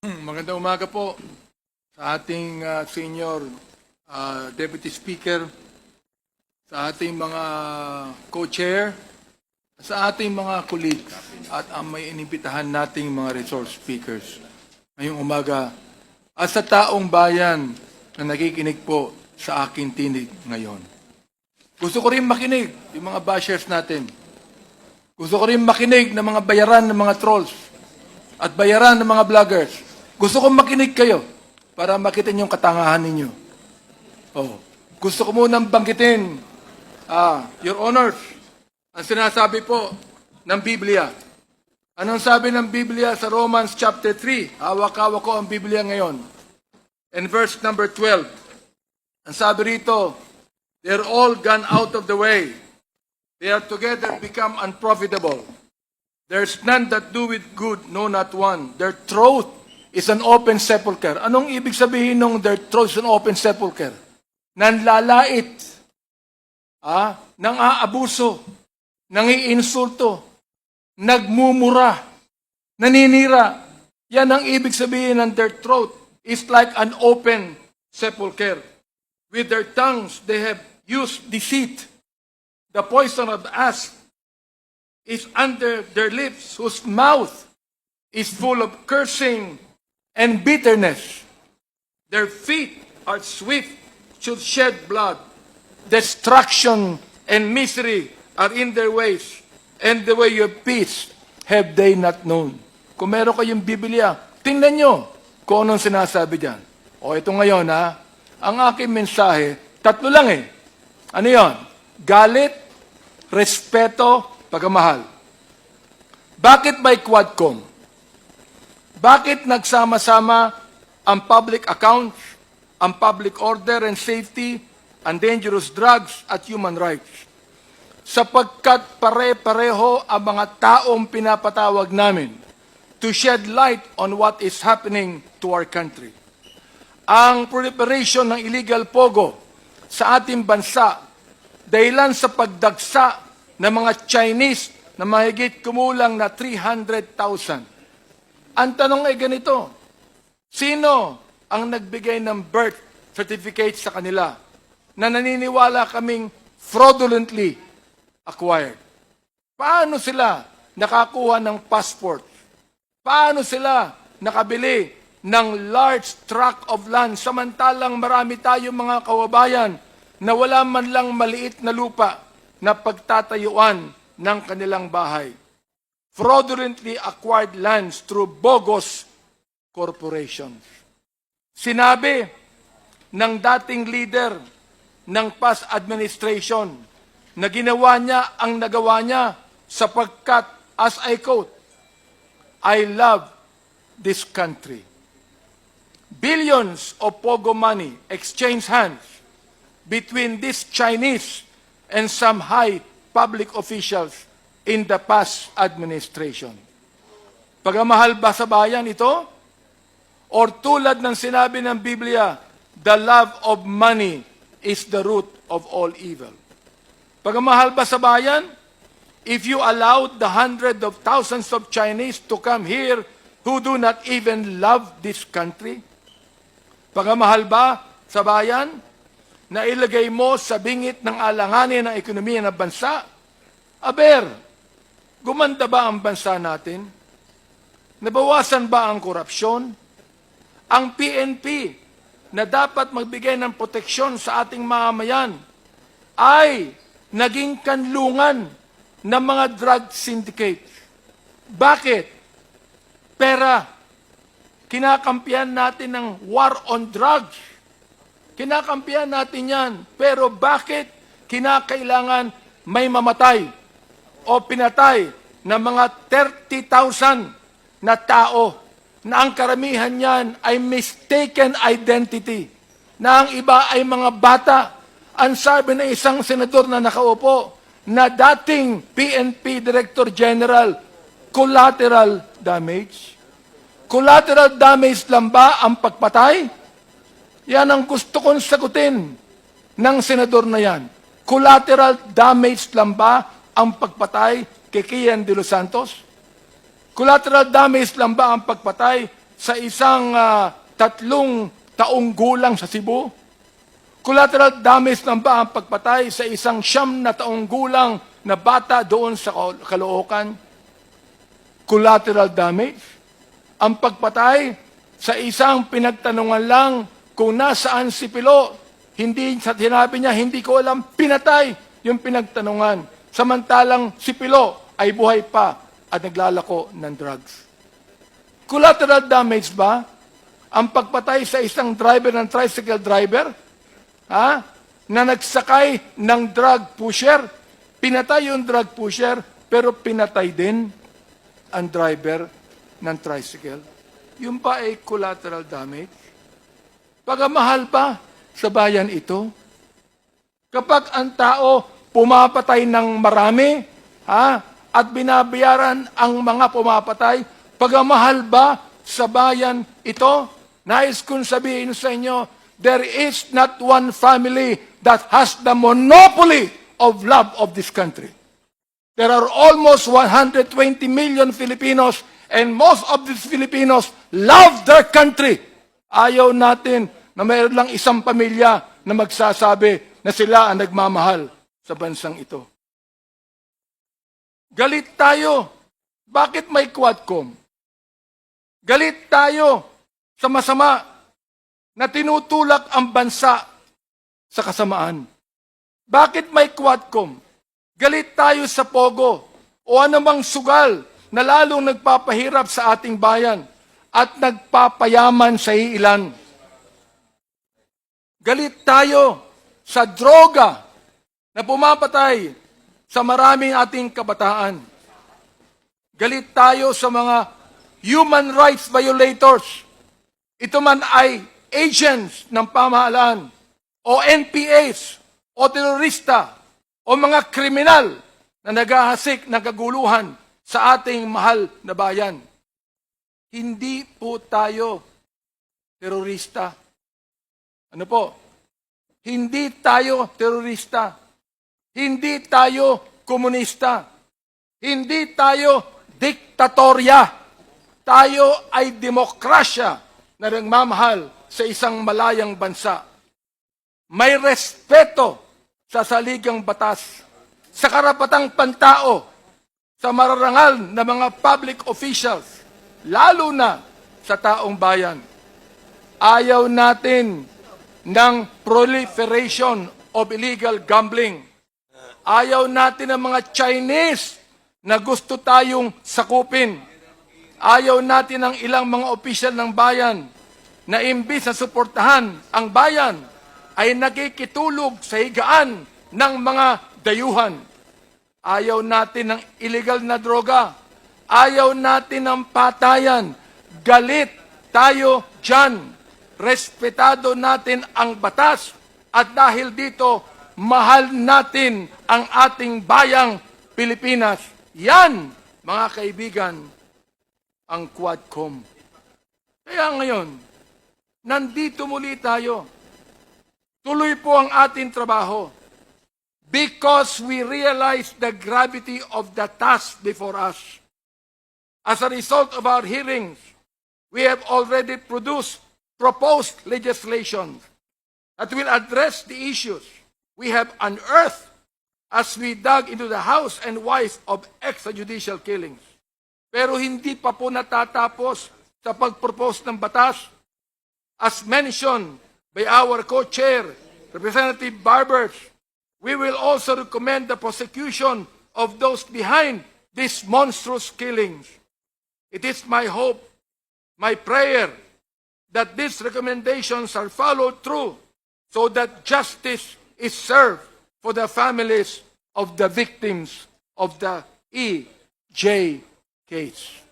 Magandang umaga po sa ating Senior Deputy Speaker, sa ating mga co-chair, sa ating mga colleagues at ang may inimbitahan nating mga resource speakers ngayong umaga at sa taong bayan na nakikinig po sa aking tinig ngayon. Gusto ko rin makinig yung mga bashers natin. Gusto ko rin makinig ng mga bayaran ng mga trolls at bayaran ng mga vloggers. Gusto kong makinig kayo para makita niyo yung katangahan ninyo. Oh. Gusto ko munang banggitin, Your Honors, ang sinasabi po ng Biblia. Anong sabi ng Biblia sa Romans chapter 3? Hawak-hawak ko ang Biblia ngayon. In verse number 12, ang sabi rito, they're all gone out of the way. They are together become unprofitable. There's none that do with good, no not one. Their throat is an open sepulcher. Anong ibig sabihin ng their throat is an open sepulcher? Nanlalait, nang aabuso, nang iinsulto, nagmumura, naninira. Yan ang ibig sabihin ng their throat is like an open sepulcher. With their tongues, they have used deceit. The poison of the asp is under their lips, whose mouth is full of cursing and bitterness. Their feet are swift to shed blood. Destruction and misery are in their ways, and the way of peace have they not known. Kung meron kayong Biblia, tingnan nyo kung anong sinasabi dyan. O ito ngayon ang aking mensahe, tatlo lang Ano yon? Galit, respeto, pagmamahal. Bakit may Quadcom? Bakit nagsama-sama ang public accounts, ang public order and safety, ang dangerous drugs at human rights? Sapagkat pare-pareho ang mga taong pinapatawag namin to shed light on what is happening to our country. Ang proliferation ng illegal pogo sa ating bansa dahilan sa pagdagsa ng mga Chinese na mahigit kumulang na 300,000. Ang tanong ay ganito, sino ang nagbigay ng birth certificate sa kanila na naniniwala kaming fraudulently acquired? Paano sila nakakuha ng passport? Paano sila nakabili ng large tract of land samantalang marami tayong mga kababayan na wala man lang maliit na lupa na pagtatayuan ng kanilang bahay? Fraudulently acquired lands through bogus corporations. Sinabi ng dating leader ng past administration na ginawa niya ang nagawa niya sapagkat, as I quote, I love this country. Billions of pogo money exchanged hands between these Chinese and some high public officials in the past administration. Pagmamahal ba sa bayan ito? Or tulad ng sinabi ng Biblia, the love of money is the root of all evil. Pagmamahal ba sa bayan? If you allowed the hundreds of thousands of Chinese to come here who do not even love this country? Pagmamahal ba sa bayan na ilagay mo sa bingit ng alanganin ng ekonomiya ng bansa? Aber, gumanda ba ang bansa natin? Nabawasan ba ang korupsyon? Ang PNP na dapat magbigay ng proteksyon sa ating mamamayan ay naging kanlungan ng mga drug syndicates. Bakit? Pera. Kinakampihan natin ng war on drugs. Kinakampihan natin yan. Pero bakit kinakailangan may mamatay o pinatay ng mga 30,000 na tao na ang karamihan niyan ay mistaken identity, na ang iba ay mga bata? Ang sabi ng isang senador na nakaupo na dating PNP Director General, collateral damage. Collateral damage lang ba ang pagpatay? Yan ang gusto kong sagutin ng senador na yan. Collateral damage lang ba ang pagpatay kay Kian de los Santos? Collateral damage lang ba ang pagpatay sa isang 3 taong gulang sa Cebu? Collateral damage na ba ang pagpatay sa isang 9 na taong gulang na bata doon sa Caloocan? Collateral damage? Ang pagpatay sa isang pinagtanungan lang kung nasaan si Pilo, hindi sa sinabi niya, hindi ko alam, pinatay yung pinagtanungan. Samantalang si Pilo ay buhay pa at naglalako ng drugs. Collateral damage ba ang pagpatay sa isang driver ng tricycle driver? Na nagsakay ng drug pusher? Pinatay yung drug pusher, pero pinatay din ang driver ng tricycle. Yung ba ay collateral damage? Pagamahal ba sa bayan ito? Kapag ang tao pumapatay ng marami, at binabayaran ang mga pumapatay, pagamahal ba sa bayan ito? Nais kong sabihin sa inyo, there is not one family that has the monopoly of love of this country. There are almost 120 million Filipinos, and most of these Filipinos love their country. Ayaw natin na mayroon lang isang pamilya na magsasabi na sila ang nagmamahal sa bansang ito. Galit tayo. Bakit may Quadcom? Galit tayo sa masama na tinutulak ang bansa sa kasamaan. Bakit may Quadcom? Galit tayo sa Pogo o anumang sugal na lalong nagpapahirap sa ating bayan at nagpapayaman sa iilan. Galit tayo sa droga na pumapatay sa maraming ating kabataan. Galit tayo sa mga human rights violators. Ito man ay agents ng pamahalaan o NPAs o terorista o mga kriminal na naghahasik ng kaguluhan sa ating mahal na bayan. Hindi po tayo terorista. Ano po? Hindi tayo terorista. Hindi tayo komunista. Hindi tayo diktatorya. Tayo ay demokrasya na nagmamahal sa isang malayang bansa. May respeto sa saligang batas, sa karapatang pantao, sa mararangal na mga public officials, lalo na sa taong bayan. Ayaw natin ng proliferation of illegal gambling. Ayaw natin ng mga Chinese na gusto tayong sakupin. Ayaw natin ng ilang mga opisyal ng bayan na imbis na suportahan ang bayan ay nakikitulog sa higaan ng mga dayuhan. Ayaw natin ng illegal na droga. Ayaw natin ng patayan. Galit tayo dyan. Respetado natin ang batas at dahil dito, mahal natin ang ating bayang Pilipinas. Yan, mga kaibigan, ang Quadcom. Kaya ngayon, nandito muli tayo. Tuloy po ang ating trabaho because we realize the gravity of the task before us. As a result of our hearings, we have already proposed legislation that will address the issues we have unearthed as we dug into the house and wife of extrajudicial killings. Pero hindi pa po natatapos sa pag-propose ng batas. As mentioned by our co-chair, Representative Barbers, we will also recommend the prosecution of those behind these monstrous killings. It is my hope, my prayer, that these recommendations are followed through so that justice is served for the families of the victims of the EJ case.